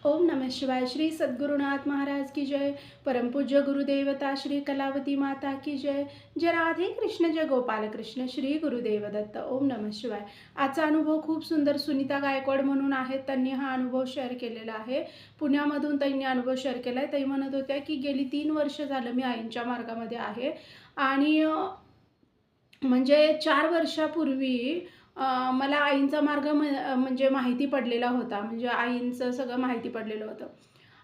ओम नमः शिवाय। श्री सद्गुरुनाथ महाराज की जय। परमपूज्य गुरुदेवता श्री कलावती माता की जय। जय राधे कृष्ण, जय गोपाल कृष्ण, श्री गुरुदेव दत्त। ओम नमः शिवाय। आजचा अनुभव खूप सुंदर सुनीता गायकवाड म्हणून आहेत, त्यांनी हा अनुभव शेअर केलेला आहे। पुण्यामधून त्यांनी अनुभव शेअर केला आहे। ताई म्हणत होत्या की गेली 3 वर्ष झालं मी आईंच्या मार्गामध्ये आहे आणि म्हणजे 4 वर्षापूर्वी मला आईंचा मार्ग म्हणजे माहिती पडलेला होता. म्हणजे आईंचं सगळं माहिती पडलेलं होतं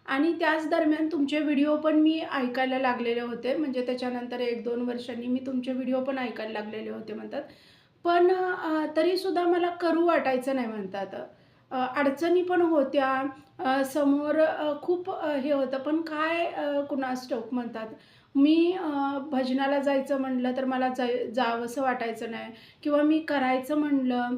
आणि त्याच दरम्यान तुमचे व्हिडिओ पण मी ऐकायला लागलेले होते. म्हणजे त्याच्यानंतर 1-2 वर्षांनी मी तुमचे व्हिडिओ पण ऐकायला लागलेले होते म्हणतात. पण तरीसुद्धा मला करू वाटायचं नाही म्हणतात. अडचणी पण होत्या. समोर खूप हे होतं. पण काय कुणास ठाऊक म्हणतात. मी भजनाला जायचं म्हणलं तर मला जावंसं वाटायचं नाही किंवा मी करायचं म्हणलं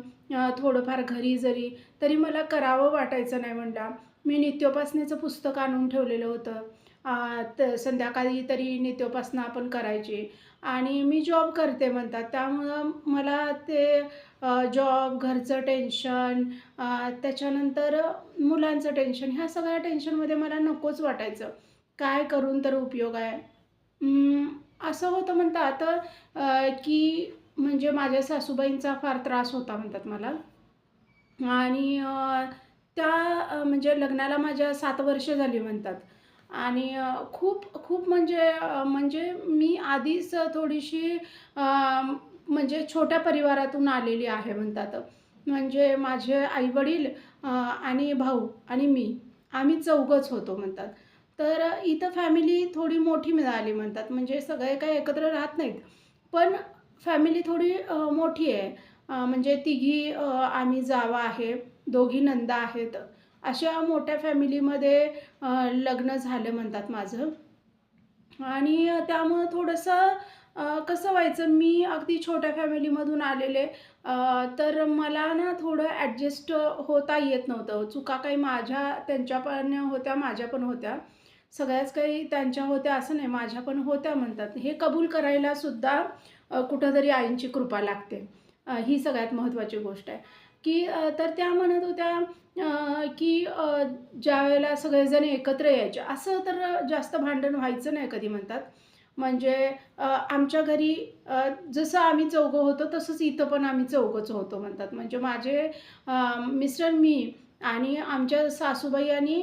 थोडंफार घरी जरी, तरी मला करावं वाटायचं नाही म्हणला. मी नित्योपासनेचं पुस्तक आणून ठेवलेलं होतं. संध्याकाळी तरी नित्योपासना आपण करायची आणि मी जॉब करते म्हणतात. त्यामुळं मला ते जॉब, घरचं टेन्शन, त्याच्यानंतर मुलांचं टेन्शन, ह्या सगळ्या टेन्शनमध्ये मला नकोच वाटायचं. काय करून तर उपयोग आहे? असं होतं म्हणतात की म्हणजे माझ्या सासूबाईंचा फार त्रास होता म्हणतात मला आणि त्या म्हणजे लग्नाला माझ्या 7 वर्ष झाली म्हणतात आणि खूप खूप म्हणजे म्हणजे मी आधीच थोडीशी म्हणजे छोट्या परिवारातून आलेली आहे म्हणतात. म्हणजे माझे आई-वडील आणि भाऊ आणि मी, आम्ही चौघंच होतो म्हणतात. तर इथं फॅमिली थोडी मोठी मिळाली म्हणतात. म्हणजे सगळे काही एकत्र राहत नाहीत. पण फॅमिली थोडी मोठी आहे. म्हणजे तिघी आम्ही जावा आहे, दोघी नंदा आहेत. अशा मोठ्या फॅमिलीमध्ये लग्न झालं म्हणतात माझं. आणि त्यामुळं थोडंसं कसं व्हायचं, मी अगदी छोट्या फॅमिलीमधून आलेले, तर मला ना थोडं ॲडजस्ट होता येत नव्हतं. चुका काही माझ्या त्यांच्या पण होत्या, माझ्या पण होत्या. सगळ्याच काही त्यांच्या होत्या असं नाही, माझ्या पण होत्या म्हणतात. हे कबूल करायला सुद्धा कुठेतरी आईंची कृपा लागते. ही सगळ्यात महत्त्वाची गोष्ट आहे, की तर त्या म्हणत होत्या की ज्यावेळेला सगळेजण एकत्र यायचे, असं तर जास्त भांडण व्हायचं नाही कधी म्हणतात. म्हणजे आमच्या घरी जसं आम्ही चौघं होतो, तसंच इथं पण आम्ही चौघंच होतो म्हणतात. म्हणजे माझे मिस्टर, मी आणि आमच्या सासूबाई आणि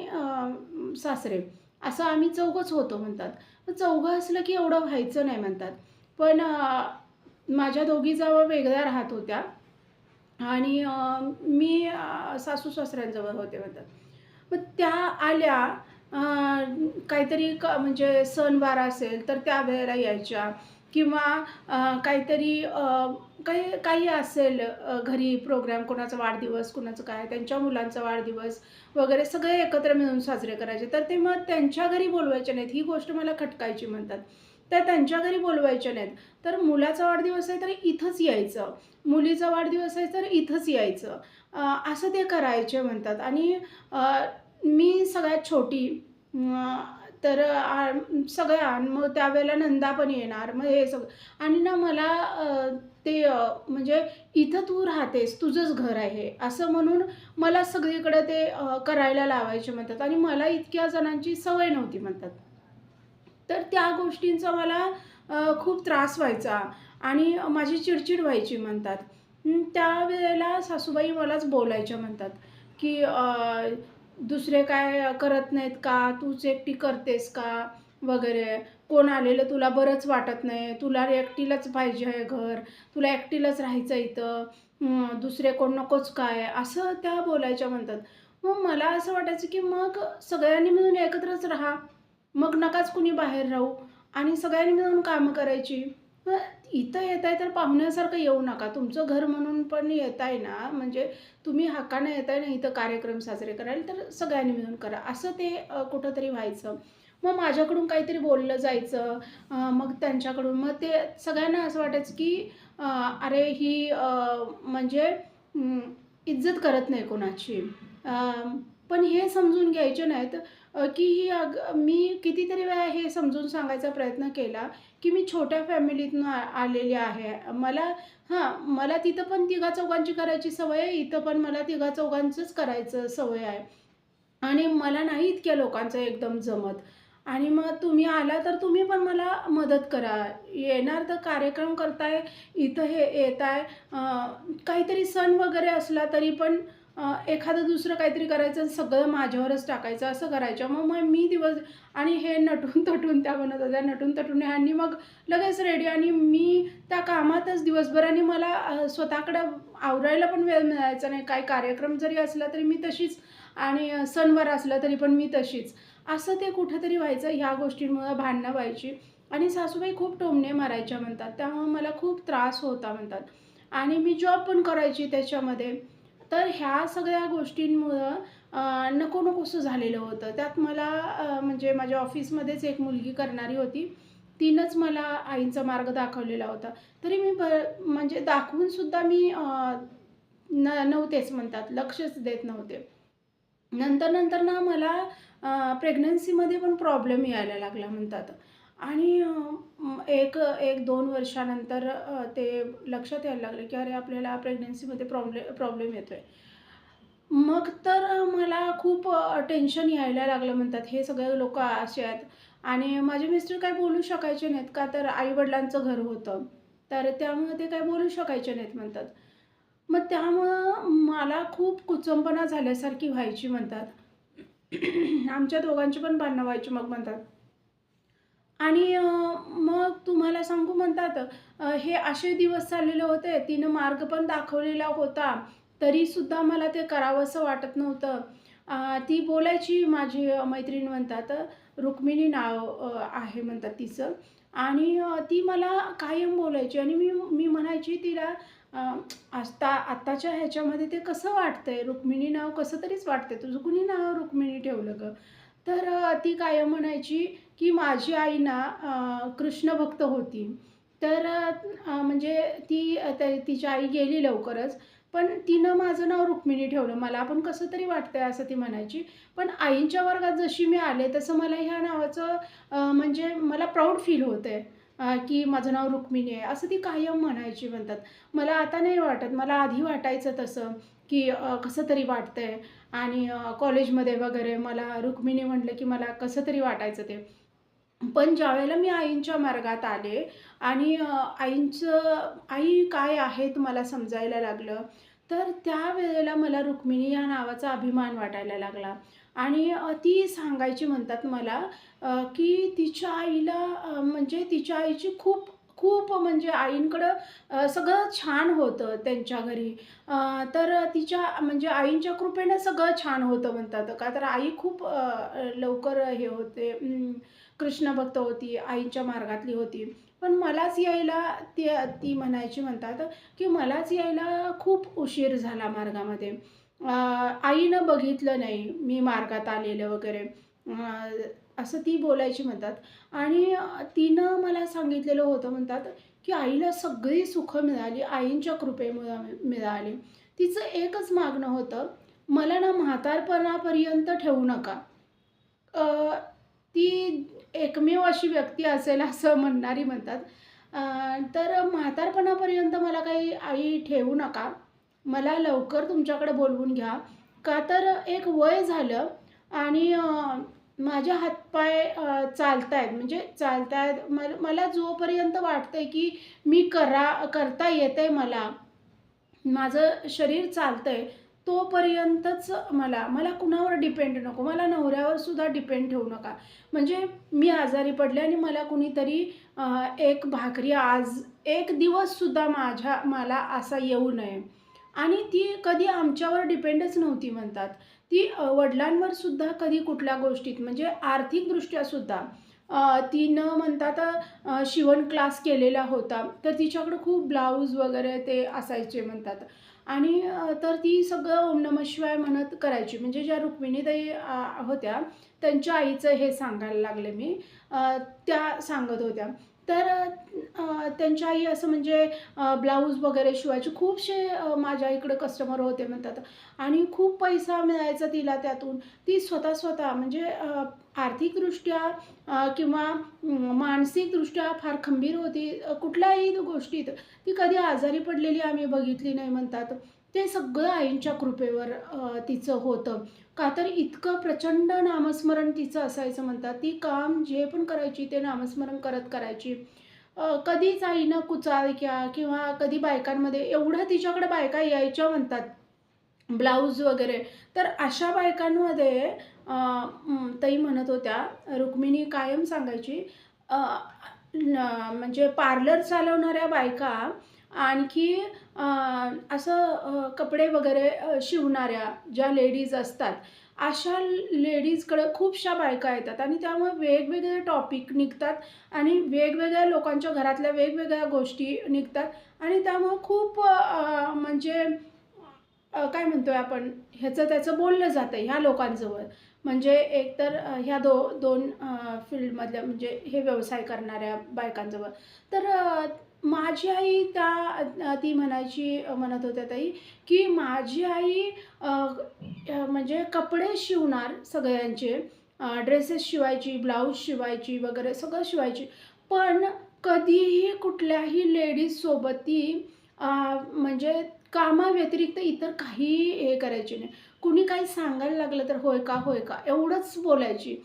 सासरे, असं आम्ही चौघंच होतो म्हणतात. मग चौघं असलं की एवढं व्हायचं नाही म्हणतात. पण माझ्या दोघी जावा वेगळ्या राहत होत्या आणि मी सासू-सासऱ्यांजवळ होते म्हणतात. मग त्या आल्या काहीतरी म्हणजे सणवार असेल तर त्यावेळेला यायच्या किंवा काहीतरी काही काही असेल घरी प्रोग्राम, कोणाचा वाढदिवस, कुणाचं काय, त्यांच्या मुलांचा वाढदिवस वगैरे सगळे एकत्र मिळून साजरे करायचे. तर ते मग त्यांच्या घरी बोलवायचे नाहीत. ही गोष्ट मला खटकायची म्हणतात. त्या त्यांच्या घरी बोलवायच्या नाहीत. तर मुलाचा वाढदिवस आहे तर इथंच यायचं. मुलीचा वाढदिवस आहे तर इथंच यायचं. असं ते करायचे म्हणतात आणि मी सगळ्यात छोटी. तर सगळ्या मग त्यावेळेला नंदा पण येणार. मग हे सगळं आणि ना मला ते म्हणजे इथं तू राहतेस, तुझंच घर आहे, असं म्हणून मला सगळीकडे ते करायला लावायचे म्हणतात आणि मला इतक्या जणांची सवय नव्हती म्हणतात. तर त्या गोष्टींचा मला खूप त्रास व्हायचा आणि माझी चिडचिड व्हायची म्हणतात. त्यावेळेला सासूबाई मलाच बोलायच्या म्हणतात, की "दुसरे काय करत नाहीत का? तूच एकटी करतेस का?" वगैरे. "कोण आलेलं तुला बरंच वाटत नाही. तुला एकटीलाच पाहिजे आहे घर. तुला एकटीलाच राहायचं इथं. दुसरे कोण नकोच काय?" असं त्या बोलायच्या म्हणतात. मग मला असं वाटायचं, की मग सगळ्यांनी मिळून एकत्रच राहा. मग नकाच कुणी बाहेर राहू आणि सगळ्यांनी मिळून कामं करायची. मग इथं येताय तर पाहुण्यासारखं येऊ नका. तुमचं घर म्हणून पण येताय ना, म्हणजे तुम्ही हक्कानं येताय ना इथं कार्यक्रम साजरे करायला, तर सगळ्यांनी मिळून करा. असं ते कुठेतरी व्हायचं. मग माझ्याकडून काहीतरी बोललं जायचं. मग त्यांच्याकडून मग ते सगळ्यांना असं वाटायचं, की अरे ही म्हणजे इज्जत करत नाही कोणाची. पण हे समजून घ्यायचे नाहीत की ही मी कितीतरी वेळा हे समजून सांगायचा प्रयत्न केला, की मी छोट्या फॅमिलीतून आलेली आहे. मला तिथं पण तिघा-चौघांची करायची सवय आहे, इथं पण मला तिघा-चौघांचंच करायचं सवय आहे. आणि मला नाही इतक्या लोकांचं एकदम जमत. आणि मग तुम्ही आला तर तुम्ही पण मला मदत करा. येणार तर कार्यक्रम करताय, इथं हे येताय, काहीतरी सण वगैरे असला तरी पण एखादं दुसरं काहीतरी करायचं आणि सगळं माझ्यावरच टाकायचं, असं करायच्या. मग मग मी दिवस आणि हे नटून-थटून त्या बनत होत्या. नटून-थटून ह्यांनी मग लगेच रेडी आणि मी त्या कामातच दिवसभर आणि मला स्वतःकडं आवरायला पण वेळ मिळायचा नाही. काही कार्यक्रम जरी असला तरी मी तशीच आणि सणवार असला तरी पण मी तशीच. असं ते कुठेतरी व्हायचं. ह्या गोष्टींमुळं भांडणं व्हायची आणि सासूबाई खूप टोमणे मारायच्या म्हणतात. त्यामुळे मला खूप त्रास होता म्हणतात आणि मी जॉब पण करायची त्याच्यामध्ये. तर ह्या सगळ्या गोष्टींमुळं नको-नकोसं झालेलं होतं. त्यात मला म्हणजे माझ्या ऑफिसमध्येच एक मुलगी करणारी होती. तिनंच मला आईंचा मार्ग दाखवलेला होता. तरी मी म्हणजे दाखवून सुद्धा मी नव्हतेच म्हणतात, लक्षच देत नव्हते. नंतर-नंतर ना मला प्रेग्नन्सीमध्ये पण प्रॉब्लेम यायला लागला म्हणतात आणि 1-2 वर्षानंतर ते लक्षात यायला लागलं, की अरे आपल्याला प्रेग्नन्सीमध्ये प्रॉब्लेम येतोय. मग तर मला खूप टेन्शन यायला लागलं म्हणतात. हे सगळे लोकं असे आहेत आणि माझे मिस्टर काही बोलू शकायचे नाहीत, का तर आई-वडिलांचं घर होतं. तर त्यामुळे ते काही बोलू शकायचे नाहीत म्हणतात. मग त्यामुळं मला खूप कुचंबना झाल्यासारखी व्हायची म्हणतात. आमच्या दोघांची पण भांडणं व्हायची मग म्हणतात. आणि मग तुम्हाला सांगू म्हणतात हे असे दिवस चाललेले होते. तिनं मार्ग पण दाखवलेला होता, तरीसुद्धा मला ते करावंसं वाटत नव्हतं. ती बोलायची माझी मैत्रीण म्हणतात रुक्मिणी नाव आहे म्हणतात तिचं आणि ती मला कायम बोलायची आणि मी मी म्हणायची तिला अ, आत्ताच्या ह्याच्यामध्ये ते कसं वाटतंय? रुक्मिणी नाव कसं तरीच वाटतंय. तुझं कुणी नाव रुक्मिणी ठेवलं गं? तर ती कायम म्हणायची, की माझी आई ना कृष्ण भक्त होती. तर म्हणजे ती तिची आई गेली लवकरच. पण तिनं माझं नाव रुक्मिणी ठेवलं. मला पण कसं तरी वाटतंय असं ती म्हणायची. पण आईंच्या वर्गात जशी मी आले तसं मला ह्या नावाचं म्हणजे मला प्राउड फील होतंय की माझं नाव रुक्मिणी आहे. असं ती कायम म्हणायची म्हणतात. मला आता नाही वाटत. मला आधी वाटायचं तसं, की कसं तरी वाटतंय आणि कॉलेजमध्ये वगैरे मला रुक्मिणी म्हटलं, की मला कसं तरी वाटायचं ते. पण ज्यावेळेला मी आईंच्या मार्गात आले आणि आई काय आहेत मला समजायला लागलं, तर त्यावेळेला मला रुक्मिणी या नावाचा अभिमान वाटायला लागला आणि ती सांगायची म्हणतात मला की तिच्या आईला म्हणजे तिच्या आईची खूप खूप म्हणजे आईंकडं सगळं छान होतं त्यांच्या घरी. तर तिच्या म्हणजे आईंच्या कृपेनं सगळं छान होतं म्हणतात. का तर आई खूप लवकर हे होते कृष्ण भक्त होती, आईच्या मार्गातली होती. पण मलाच यायला ती ती म्हणायची म्हणतात, की मलाच यायला खूप उशीर झाला मार्गामध्ये. आईनं बघितलं नाही मी मार्गात आलेलं वगैरे. असं ती बोलायची म्हणतात आणि तिनं मला सांगितलेलं होतं म्हणतात, की आईला सगळी सुखं मिळाली, आईंच्या कृपेमुळं मिळाली. तिचं एकच मागणं होतं, मला ना म्हातारपणापर्यंत ठेवू नका. अ, ती एकमेव अशी व्यक्ती असेल असं म्हणणारी म्हणतात. अ, तर म्हातारपणापर्यंत मला काही आई ठेवू नका. मला लवकर तुमच्याकडे बोलवून घ्या. का तर एक वय झालं आणि माझे हातपाय चालतायत म्हणजे चालतायत. मला जोपर्यंत वाटतंय की मी करता येतंय मला, माझं शरीर चालतंय, तोपर्यंतच मला कुणावर डिपेंड नको. मला नवऱ्यावर सुद्धा डिपेंड ठेवू नका. म्हणजे मी आजारी पडले आणि मला कुणीतरी एक भाकरी आज एक दिवससुद्धा मला असा येऊ नये. आणि ती कधी आमच्यावर डिपेंडच नव्हती म्हणतात. ती वडिलांवर सुद्धा कधी कुठल्या गोष्टीत म्हणजे आर्थिकदृष्ट्या सुद्धा तिनं म्हणतात शिवण क्लास केलेला होता. तर तिच्याकडे खूप ब्लाऊज वगैरे ते असायचे म्हणतात आणि तर ती सगळं ओम नमः शिवाय म्हणत करायची. म्हणजे ज्या रुक्मिणीताई होत्या, त्यांच्या आईचं हे सांगायला लागले मी. त्या सांगत होत्या. तर त्यांच्या आई असं म्हणजे ब्लाऊज वगैरे शिवायचे. खूपसे माझ्या इकडे कस्टमर होते म्हणतात आणि खूप पैसा मिळायचा तिला त्यातून. ती स्वतः म्हणजे आर्थिकदृष्ट्या किंवा मानसिकदृष्ट्या फार खंबीर होती. कुठल्याही गोष्टीत ती कधी आजारी पडलेली आम्ही बघितली नाही म्हणतात. ते सगळं आईंच्या कृपेवर तिचं होतं. का तर इतकं प्रचंड नामस्मरण तिचं असायचं म्हणतात. ती काम जे पण करायची ते नामस्मरण करत करायची. कधीच आईनं कुचाळक्या किंवा कधी बायकांमध्ये एवढ्या तिच्याकडे बायका यायच्या म्हणतात, ब्लाऊज वगैरे. तर अशा बायकांमध्ये ताई म्हणत होत्या, रुक्मिणी कायम सांगायची, अ, म्हणजे पार्लर चालवणाऱ्या बायका आणखी कपडे वगैरे शिवणाऱ्या ज्या लेडीज असतात, अशा लेडीजकडे खूपशा बायका येतात आणि त्यामुळे वेगवेगळे टॉपिक निघतात आणि वेगवेगळ्या लोकांच्या घरातल्या वेगवेगळ्या गोष्टी निघतात आणि त्यामुळं खूप म्हणजे काय म्हणतोय आपण, ह्याचं त्याचं बोललं जातं ह्या लोकांजवळ. म्हणजे एकतर ह्या दोन फील्डमधल्या म्हणजे हे व्यवसाय करणाऱ्या बायकांजवळ. तर माझी आई ती म्हणायची, म्हणत होत्या ताई, की माझी आई म्हणजे कपडे शिवणार सगळ्यांचे, ड्रेसेस शिवायची, ब्लाऊज शिवायची वगैरे सगळं शिवायची. पण कधीही कुठल्याही लेडीजसोबत ती म्हणजे कामाव्यतिरिक्त इतर काहीही हे करायची नाही. कुणी काही सांगायला लागलं तर "होय का? होय का?" एवढंच बोलायची.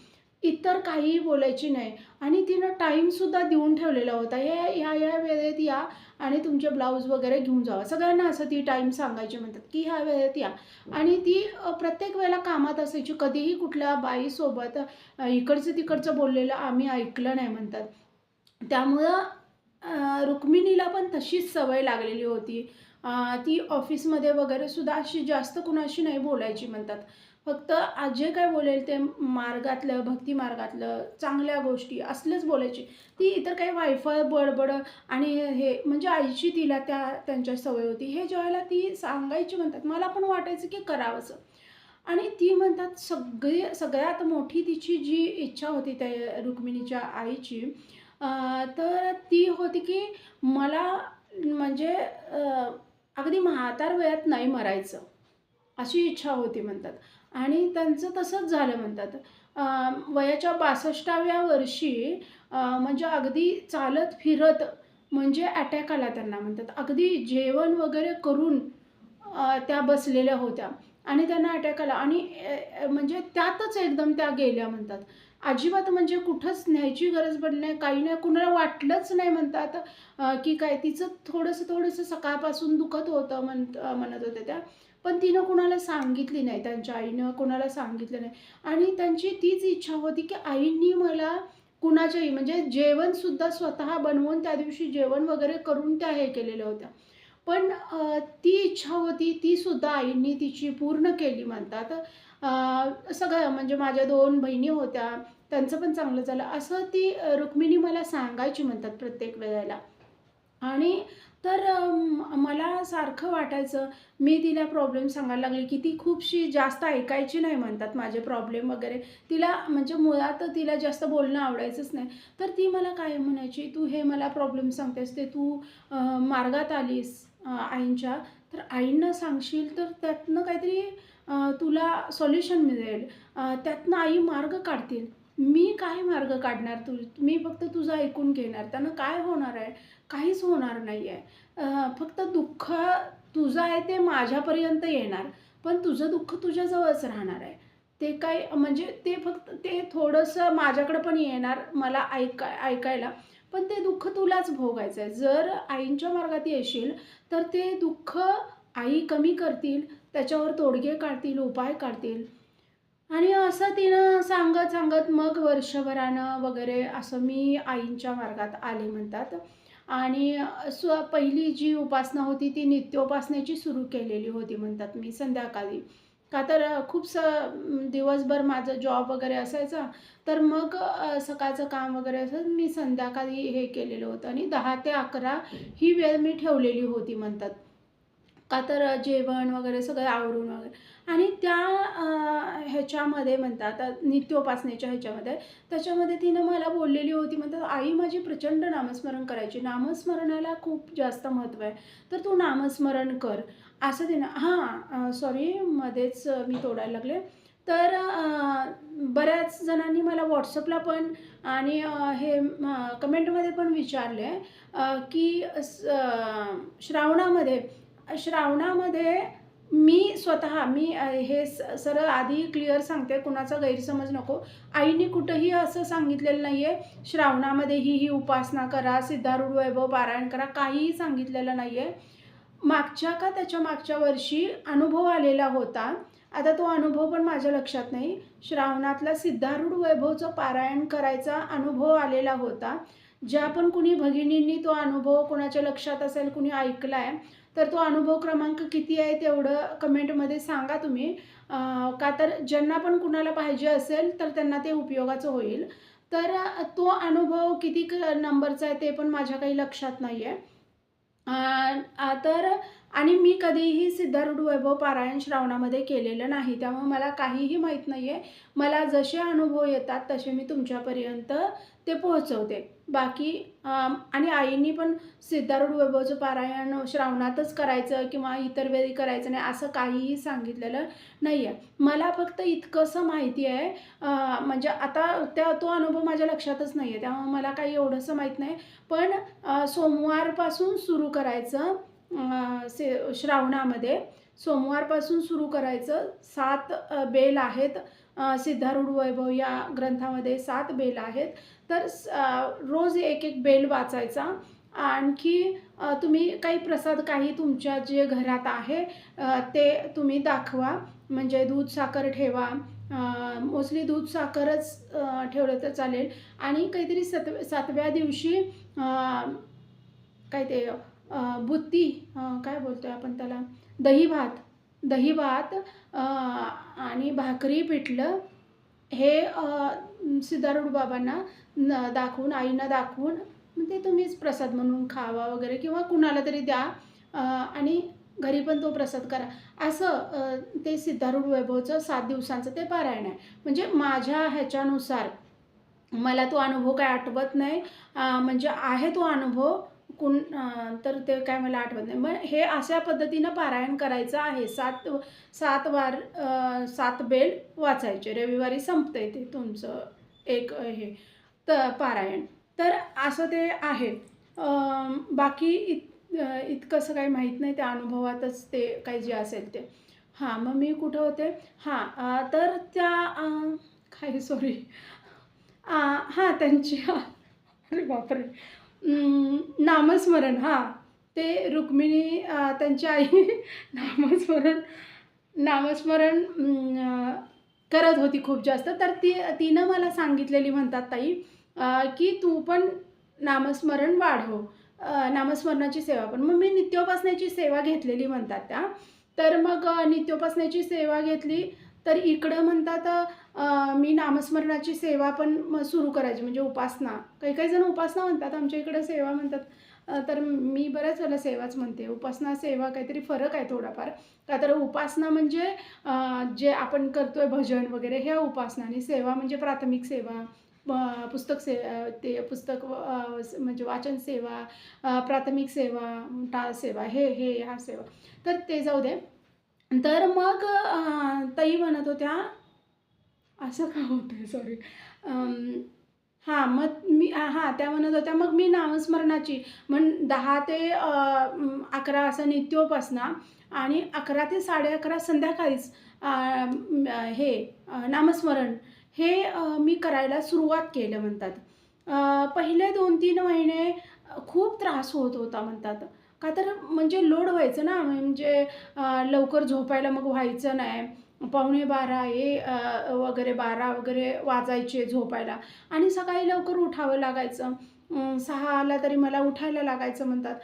इतर काहीही बोलायची नाही आणि तिनं टाईमसुद्धा देऊन ठेवलेला होता. ह्या वेळेत या आणि तुमचे ब्लाऊज वगैरे घेऊन जावा. सगळ्यांना असं ती टाईम सांगायची म्हणतात, की ह्या वेळेत या आणि ती प्रत्येक वेळेला कामात असायची. कधीही कुठल्या बाईसोबत इकडचं-तिकडचं बोललेलं आम्ही ऐकलं नाही म्हणतात. त्यामुळं रुक्मिणीला पण तशीच सवय लागलेली होती. ती ऑफिसमध्ये वगैरे सुद्धा अशी जास्त कुणाशी नाही बोलायची म्हणतात. फक्त जे काय बोलेल ते मार्गातलं, भक्ती मार्गातलं, चांगल्या गोष्टी असलंच बोलायची. ती इतर काही वायफळ, बडबड आणि हे म्हणजे आईची तिला त्यांच्या सवय होती. हे ज्यावेळेला ती सांगायची म्हणतात, मला पण वाटायचं की करावंसं. आणि ती म्हणतात सगळ्यात मोठी तिची जी इच्छा होती त्या रुक्मिणीच्या आईची, तर ती होती की मला म्हणजे अगदी म्हातार वयात नाही मरायचं, अशी इच्छा होती म्हणतात. आणि त्यांचं तसंच झालं म्हणतात. वयाच्या 62व्या वर्षी म्हणजे अगदी चालत फिरत म्हणजे अटॅक आला त्यांना म्हणतात. अगदी जेवण वगैरे करून त्या बसलेल्या होत्या आणि त्यांना अटॅक आला आणि म्हणजे त्यातच एकदम त्या गेल्या म्हणतात. अजिबात म्हणजे कुठंच न्यायची गरज पडली नाही, काही नाही. कुणाला वाटलंच नाही म्हणतात की काय तिचं थोडंसं सकाळपासून दुखत होतं म्हणत होत्या त्या. पण तिनं कुणाला सांगितली नाही, त्यांच्या आईनं कुणाला सांगितलं नाही आणि त्यांची तीच इच्छा होती की आईंनी मला कुणाच्याही म्हणजे जेवणसुद्धा स्वतः बनवून त्या दिवशी जेवण वगैरे करून त्या हे केलेल्या होत्या. पण ती इच्छा होती ती सुद्धा आईंनी तिची पूर्ण केली म्हणतात. सगळं म्हणजे माझ्या 2 बहिणी होत्या, त्यांचं पण चांगलं झालं. असं ती रुक्मिणी मला सांगायची म्हणतात प्रत्येक वेळेला. आणि तर मला सारखं वाटायचं, मी तिला प्रॉब्लेम सांगायला लागले, की ती खूपशी जास्त ऐकायची नाही म्हणतात माझे प्रॉब्लेम वगैरे. तिला म्हणजे मुळात तिला जास्त बोलणं आवडायचंच नाही. तर ती मला कायम म्हणायची, "तू हे मला प्रॉब्लेम सांगतेस ते तू मार्गात आलीस आईंच्या, तर आईंना सांगशील तर त्यातनं काहीतरी तुला सोल्युशन मिळेल. त्यातनं आई मार्ग काढतील." मी काय मार्ग काढणार? मी फक्त तुझं ऐकून घेणार. त्यानं काय होणार आहे? काहीच होणार नाही आहे. फक्त दुःख तुझं आहे ते माझ्यापर्यंत येणार, पण तुझं दुःख तुझ्याजवळच राहणार आहे. ते काय म्हणजे ते फक्त ते थोडंसं माझ्याकडे पण येणार मला ऐकायला, पण ते दुःख तुलाच भोगायचं आहे. जर आईंच्या मार्गात येशील, तर ते दुःख आई कमी करतील, त्याच्यावर तोडगे काढतील, उपाय काढतील. आणि असं तिनं सांगत मग वर्षभरानं वगैरे असं मी आईंच्या मार्गात आले म्हणतात. आणि पहिली जी उपासना होती ती नित्योपासनेची सुरू केलेली होती म्हणतात मी संध्याकाळी. का तर दिवसभर माझं जॉब वगैरे असायचा, तर मग सकाळचं काम वगैरे असायचं. मी संध्याकाळी हे केलेलं होतं आणि 10 ते 11 ही वेळ मी ठेवलेली होती म्हणतात. का तर जेवण वगैरे सगळं आवरून वगैरे आणि त्या ह्याच्यामध्ये म्हणतात नित्योपासनेच्या ह्याच्यामध्ये त्याच्यामध्ये तिनं मला बोललेली होती म्हणतात, "आई माझी प्रचंड नामस्मरण करायची. नामस्मरणाला खूप जास्त महत्त्व आहे. तर तू नामस्मरण कर." असं तिनं सॉरी मध्येच मी तोडायला लागले. तर बऱ्याच जणांनी मला WhatsAppला पण आणि कमेंटमध्ये पण विचारले की श्रावणामध्ये श्रावणामध्ये मी स्वतः हे सरळ आधी क्लिअर सांगते, कुणाचा गैरसमज नको. आईनी कुठंही असं सांगितलेलं नाही आहे, श्रावणामध्ये ही उपासना करा, सिद्धारूढ वैभव पारायण करा, काहीही सांगितलेलं नाही आहे. मागच्या का त्याच्या मागच्या वर्षी अनुभव आलेला होता. आता तो अनुभव पण माझ्या लक्षात नाही. श्रावणातला सिद्धारूढ वैभवचं पारायण करायचा अनुभव आलेला होता. ज्या पण कुणी भगिनींनी तो अनुभव कोणाच्या लक्षात असेल, कुणी ऐकला आहे, तर तो अनुभव क्रमांक किती आहे तेवढं कमेंटमध्ये सांगा तुम्ही. का तर ज्यांना पण कुणाला पाहिजे असेल तर त्यांना ते उपयोगाचं होईल. तर तो अनुभव किती नंबरचा आहे ते पण माझ्या काही लक्षात नाही आहे. तर आणि मी कधीही सिद्धारूढ वैभव पारायण श्रावणामध्ये केलेलं नाही, त्यामुळे मला काहीही माहीत नाही आहे. मला जसे अनुभव येतात तसे मी तुमच्यापर्यंत ते पोहोचवते. बाकी आणि आईंनी पण सिद्धारूढ वैभवचं पारायण श्रावणातच करायचं किंवा इतर वेळी करायचं नाही असं काहीही सांगितलेलं नाही आहे. मला फक्त इतकंसं माहिती आहे, म्हणजे आता तो अनुभव माझ्या लक्षातच नाही आहे, त्यामुळे मला काही एवढंसं माहीत नाही. पण सोमवारपासून सुरू करायचं, श्रावणामध्ये सोमवारपासून सुरू करायचं. 7 बेल आहेत. सिद्धारूढ वैभव या ग्रंथामध्ये 7 बेल आहेत. तर रोज एक एक बेल वाचायचा. आणखी तुम्ही काही प्रसाद काही तुमच्या जे घरात आहे ते तुम्ही दाखवा. म्हणजे दूध साखर ठेवा. मोस्टली दूध साखरच ठेवलं तर चालेल. आणि काहीतरी 7व्या दिवशी काय ते बुत्ती, काय बोलतो आहे आपण त्याला, दही भात आणि भाकरी पिठलं हे सिद्धारूढ बाबांना दाखवून, आईंना दाखवून ते तुम्हीच प्रसाद म्हणून खावा वगैरे किंवा कुणाला तरी द्या. आणि घरी पण तो प्रसाद करा. असं ते सिद्धारूढ वैभवचं 7 दिवसांचं ते पारायण आहे. म्हणजे माझ्या ह्याच्यानुसार मला तो अनुभव काय आठवत नाही. म्हणजे आहे तो अनुभव तर ते काय मला आठवत नाही. मग हे अशा पद्धतीनं पारायण करायचं आहे. 7 बेल वाचायचे. रविवारी संपतंय ते तुमचं एक हे पारायण. तर असं ते आहे. बाकी इतकंसं काही माहीत नाही. त्या अनुभवातच ते काही जे असेल ते. मग मी कुठं होते? तर त्या काय सॉरी त्यांची अरे बापरे! नामस्मरण, ते रुक्मिणी त्यांची आई नामस्मरण करत होती खूप जास्त. तर तिनं मला सांगितलेली म्हणतात ताई, की तू पण नामस्मरण वाढव, नामस्मरणाची सेवा पण. मग मी नित्योपासनेची सेवा घेतलेली म्हणतात त्या. तर मग नित्योपासनेची सेवा घेतली तर इकडं म्हणतात मी नामस्मरणाची सेवा पण सुरू करायची, म्हणजे उपासना. काही जण उपासना म्हणतात, आमच्या इकडं सेवा म्हणतात. तर मी बऱ्याच वेळेला सेवाच म्हणते. उपासना सेवा काहीतरी फरक आहे थोडाफार. का तर उपासना म्हणजे जे आपण करतोय भजन वगैरे ह्या उपासना, आणि सेवा म्हणजे प्राथमिक सेवा, ते पुस्तक म्हणजे वाचन सेवा, प्राथमिक सेवा, टाळ सेवा, ह्या सेवा. तर ते जाऊ दे. तर मग ताई म्हणत होत्या, असं का होतंय सॉरी, मग मी त्या म्हणत होत्या मग मी नामस्मरणाची 10 ते 11 असं नित्योपासना आणि 11 ते 11:30 संध्याकाळीच नामस्मरण हे मी करायला सुरुवात केलं म्हणतात. पहिले 2-3 महिने खूप त्रास होत होता म्हणतात. का तर म्हणजे लोड व्हायचं ना, म्हणजे लवकर झोपायला मग व्हायचं नाही. 11:15 वगैरे 12 वगैरे वाजायचे झोपायला आणि सकाळी लवकर उठावं लागायचं. 6 आला तरी मला उठायला लागायचं म्हणतात.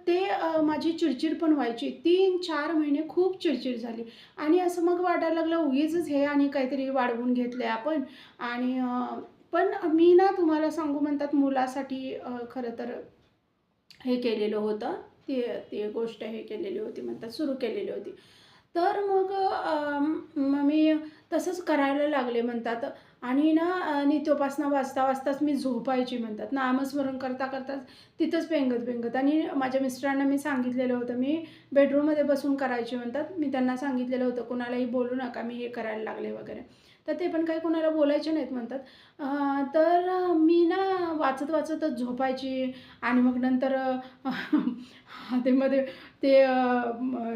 ते माझी चिडचिड पण व्हायची. 3-4 महिने खूप चिडचिड झाली आणि असं मग वाटायला लागलं उगीचच हे आणि काहीतरी वाढवून घेतलं आहे आपण. आणि पण मी ना तुम्हाला सांगू म्हणतात मुलासाठी खरं तर हे केलेलं होतं. ती गोष्ट हे केलेली होती म्हणतात, सुरू केलेली होती. तर मग मी तसंच करायला लागले म्हणतात. आणि ना नित्योपासना वाचताच मी झोपायची म्हणतात. नामस्मरण करताच तिथंच पेंगत आणि माझ्या मिस्टरांना मी सांगितलेलं होतं, मी बेडरूममध्ये बसून करायची म्हणतात. मी त्यांना सांगितलेलं होतं, कुणालाही बोलू नका, मी हे करायला लागले वगैरे. तर ते पण काही कोणाला बोलायचे नाहीत म्हणतात. तर मी ना वाचत-वाचतच झोपायची आणि मग नंतर हातेमध्ये ते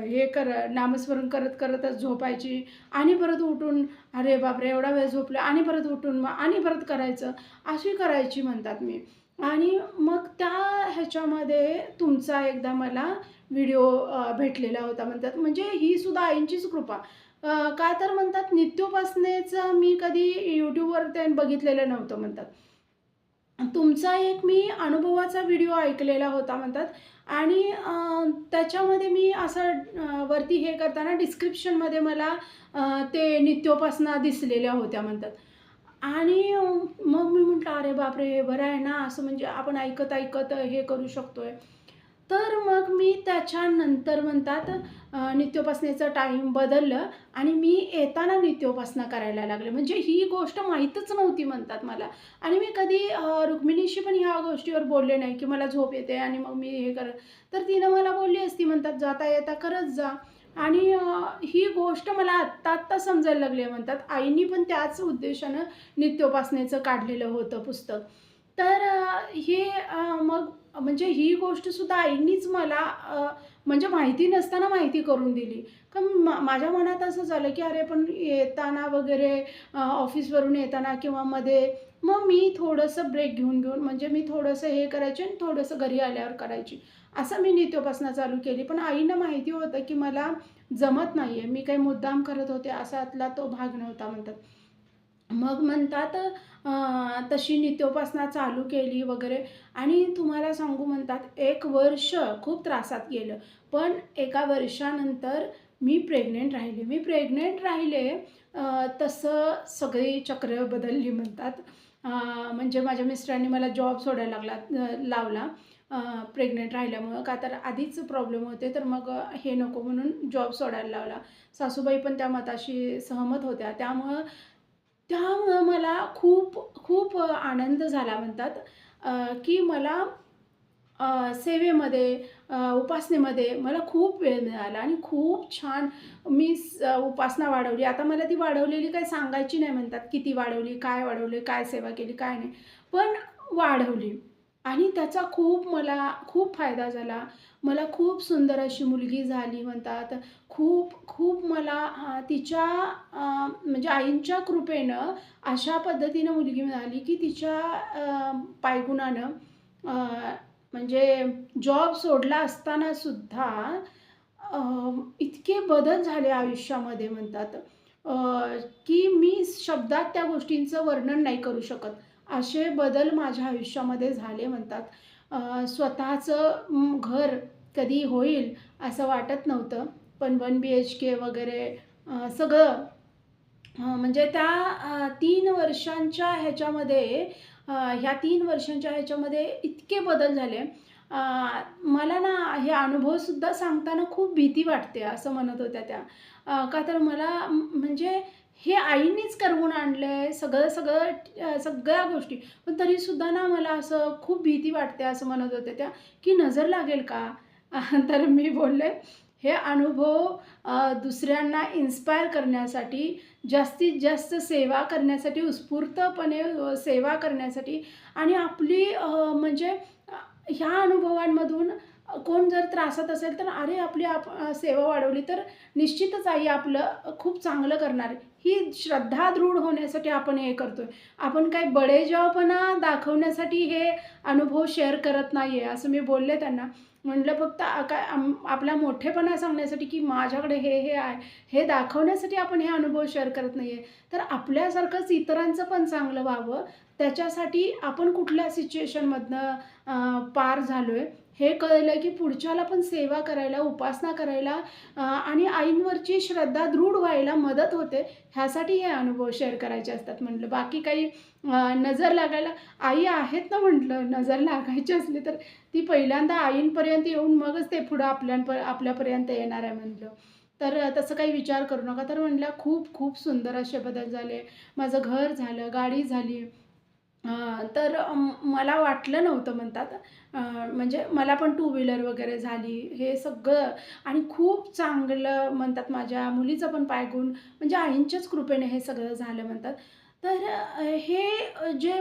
हे नामस्मरण करतच झोपायची आणि परत उठून अरे बापरे! एवढा वेळ झोपले आणि परत उठून मग आणि परत करायचं, अशी करायची म्हणतात मी. आणि मग त्या ह्याच्यामध्ये तुमचा एकदा मला व्हिडिओ भेटलेला होता म्हणतात. म्हणजे ही सुद्धा आईंचीच कृपा. का तर म्हणतात नित्योपासनेचं मी कधी YouTubeवर ते बघितलेलं नव्हतं म्हणतात. तुमचा एक मी अनुभवाचा व्हिडिओ ऐकलेला होता म्हणतात आणि त्याच्यामध्ये मी असं वरती हे करताना डिस्क्रिप्शनमध्ये मला ते नित्योपासना दिसलेल्या होत्या म्हणतात. आणि मग मी म्हटलं, "अरे बापरे! हे बरं आहे ना, असं म्हणजे आपण ऐकत-ऐकत हे करू शकतोय." तर मग मी त्याच्यानंतर म्हणतात नित्योपासनेचं टाईम बदललं आणि मी येताना नित्योपासना करायला लागले. म्हणजे ही गोष्ट माहीतच नव्हती म्हणतात मला आणि मी कधी रुक्मिणीशी पण ह्या गोष्टीवर बोलले नाही, की मला झोप येते आणि मग मी हे करत तर तिनं मला बोलली असती म्हणतात, "जाता-येता करत जा." आणि ही गोष्ट मला आत्ता-आत्ता समजायला लागली आहे म्हणतात. आईनी पण त्याच उद्देशानं नित्योपासनेचं काढलेलं होतं पुस्तक. तर हे मग म्हणजे ही गोष्टसुद्धा आईंनीच मला म्हणजे माहिती नसताना माहिती करून दिली. का माझ्या मनात असं झालं, की अरे पण येताना वगैरे ऑफिसवरून येताना किंवा मध्ये मग मी थोडंसं ब्रेक घेऊन म्हणजे मी थोडंसं हे करायचे आणि थोडंसं घरी आल्यावर करायची. असं मी नित्योपासना चालू केली. पण आईंना माहिती होतं, की मला जमत नाहीये. मी काही मुद्दाम करत होते असातला तो भाग नव्हता म्हणतात. मग म्हणतात तशी नित्योपासना चालू केली वगैरे आणि तुम्हाला सांगू म्हणतात 1 वर्ष खूप त्रासात गेलं. पण एका वर्षानंतर मी प्रेग्नंट राहिले. मी प्रेग्नंट राहिले तसं सगळी चक्र बदलली म्हणतात. अ, म्हणजे माझ्या मिस्टरांनी मला जॉब सोडायला लावला प्रेग्नंट राहिल्यामुळं. का तर आधीच प्रॉब्लेम होते, तर मग हे नको म्हणून जॉब सोडायला लावला. सासूबाई पण त्या मताशी सहमत होत्या. त्यामुळं मला खूप खूप आनंद झाला म्हणतात की मला सेवेमध्ये उपासनेमध्ये मला खूप वेळ मिळाला आणि खूप छान मी उपासना वाढवली. आता मला ती वाढवलेली काही सांगायची नाही म्हणतात, किती वाढवली, काय सेवा केली, काय नाही. पण वाढवली आणि त्याचा खूप मला खूप फायदा झाला. मला खूप सुंदर अशी मुलगी झाली म्हणतात. खूप खूप मला तिच्या म्हणजे आईंच्या कृपेनं अशा पद्धतीनं मुलगी मिळाली, की तिच्या पायगुणानं म्हणजे जॉब सोडला असताना सुद्धा इतके बदल झाले आयुष्यामध्ये म्हणतात की मी शब्दात त्या गोष्टींचं वर्णन नाही करू शकत. असे बदल माझ्या आयुष्यामध्ये झाले म्हणतात. स्वतःचं घर कधी होईल असं वाटत नव्हतं. पण 1 BHK वगैरे सगळं म्हणजे त्या 3 वर्षांच्या ह्याच्यामध्ये ह्या 3 वर्षांच्या ह्याच्यामध्ये इतके बदल झाले. अ, मला ना हे अनुभवसुद्धा सांगताना खूप भीती वाटते असं म्हणत होत्या त्या. का तर मला म्हणजे हे आईनीच करवून आणलंय सगळ्या गोष्टी. पण तरीसुद्धा ना मला असं खूप भीती वाटते असं म्हणत होत्या त्या, की नजर लागेल का? तर मी बोलले, हे अनुभव दुसऱ्यांना इन्स्पायर करण्यासाठी जास्तीत जास्त सेवा करण्यासाठी, उत्स्फूर्तपणे सेवा करण्यासाठी आणि आपली म्हणजे ह्या अनुभवांमधून कोण जर त्रासात असेल, तर अरे आपली सेवा वाढवली तर निश्चितच आई आपलं खूप चांगलं करणार आहे. ही श्रद्धा दृढ होण्यासाठी आपण हे करतोय. आपण काही बडेजावपणा दाखवण्यासाठी हे अनुभव शेअर करत नाही आहे, असं मी बोलले त्यांना. म्हटलं फक्त आपला मोठेपणा सांगण्यासाठी, की माझ्याकडे हे आहे, हे दाखवण्यासाठी आपण हे अनुभव शेअर करत नाही आहे. तर आपल्यासारखंच इतरांचं पण चांगलं व्हावं, त्याच्यासाठी आपण कुठल्या सिच्युएशनमधनं पार झालोय, हे कळलं, की पुढच्याला पण सेवा करायला, उपासना करायला आणि आईंवरची श्रद्धा दृढ व्हायला मदत होते, ह्यासाठी हे अनुभव शेअर करायचे असतात म्हटलं. बाकी काही नजर लागायला आई आहेत ना म्हटलं, नजर लागायची असली तर ती पहिल्यांदा आईंपर्यंत येऊन मगच ते पुढं आपल्यापर्यंत येणार आहे म्हटलं. तर तसं काही विचार करू नका. तर म्हटलं खूप खूप सुंदर असे बदल झाले. माझं घर झालं, गाडी झाली. तर मला वाटलं नव्हतं म्हणतात. म्हणजे मला पण टू व्हीलर वगैरे झाली, हे सगळं आणि खूप चांगलं म्हणतात माझ्या मुलीचं पण पायगुण म्हणजे आईंच्याच कृपेने हे सगळं झालं म्हणतात. तर हे जे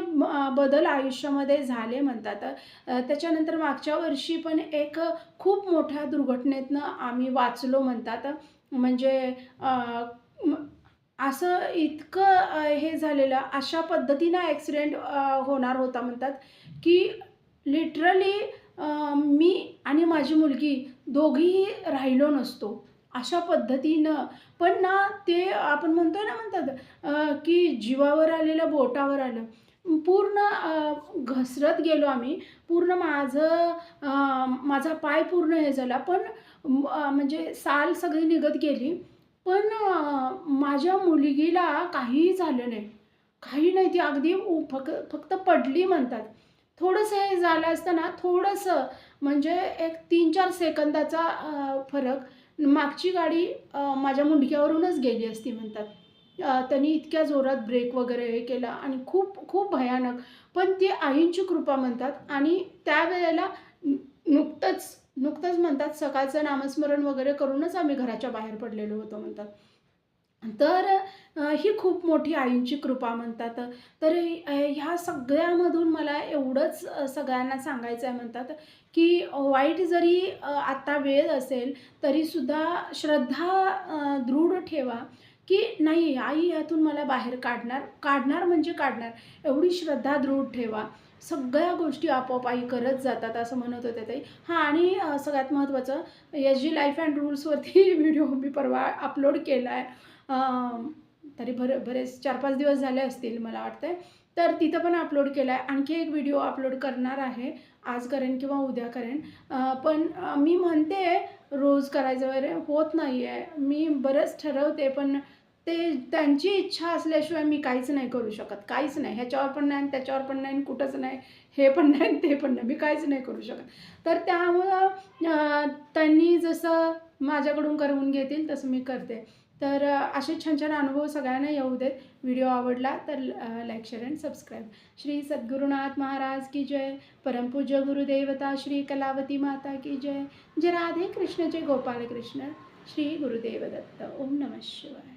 बदल आयुष्यामध्ये झाले म्हणतात त्याच्यानंतर मागच्या वर्षी पण एक खूप मोठ्या दुर्घटनेतनं आम्ही वाचलो म्हणतात. म्हणजे अ, म असं इतकं हे झालेलं, अशा पद्धतीनं ॲक्सिडेंट होणार होता म्हणतात, की लिटरली मी आणि माझी मुलगी दोघीही राहिलो नसतो. अशा पद्धतीनं पण ना ते आपण म्हणतोय ना म्हणतात की जीवावर आलेलं बोटावर आलं. पूर्ण घसरत गेलो आम्ही. पूर्ण माझा पाय पूर्ण हे झाला. पण म्हणजे साल सगळी निघत गेली. पण माझ्या मुलगीला काहीही झालं नाही. काही नाही ती अगदी फक्त पडली म्हणतात. थोडंसं हे झालं असतं ना, थोडंसं म्हणजे एक 3-4 सेकंदाचा फरक मागची गाडी माझ्या मुंडक्यावरूनच गेली असती म्हणतात. त्यांनी इतक्या जोरात ब्रेक वगैरे हे केला आणि खूप खूप भयानक. पण ती आईंची कृपा म्हणतात आणि त्यावेळेला नुकतंच नुकतंच म्हणतात सकाळचं नामस्मरण वगैरे करूनच आम्ही घराच्या बाहेर पडलेलो होतो म्हणतात. तर ही खूप मोठी आईंची कृपा म्हणतात. तर ह्या सगळ्यामधून मला एवढंच सगळ्यांना सांगायचं आहे म्हणतात, की वाईट जरी आता वेळ असेल, तरीसुद्धा श्रद्धा दृढ ठेवा, की नाही आई ह्यातून मला बाहेर काढणार, काढणार म्हणजे काढणार. एवढी श्रद्धा दृढ ठेवा. सगळ्या गोष्टी आपोआप आई करत जातात असं म्हणत होत्या ताई. हां आणि सगळ्यात महत्त्वाचं एस-जी लाईफ अँड रूल्सवरती व्हिडिओ मी परवा अपलोड केला आहे. तरी बरेच 4-5 दिवस झाले असतील मला वाटतंय. तर तिथं पण अपलोड केला आहे. आणखी एक व्हिडिओ अपलोड करणार आहे. आज करेन किंवा उद्या करेन. पण मी म्हणते रोज करायचं वगैरे होत नाही आहे. मी बरंच ठरवते पण ते त्यांची इच्छा असल्याशिवाय मी काहीच नाही करू शकत. काहीच नाही. ह्याच्यावर पण नाही आणि त्याच्यावर पण नाही आणि कुठंच नाही. हे पण नाही आणि ते पण नाही. मी काहीच नाही करू शकत. तर त्यामुळं त्यांनी जसं माझ्याकडून करवून घेतील तसं मी करते. तर असे छान-छान अनुभव सगळ्यांना येऊ देत. व्हिडिओ आवडला तर like, share and subscribe. Shri Sadgurunath Maharaj की जय. परमपूज्य गुरुदेवता श्री कलावती माता की जय. जय राधे कृष्ण जय गोपाल कृष्ण. श्री गुरुदेव दत्त. ओम नमः शिवाय.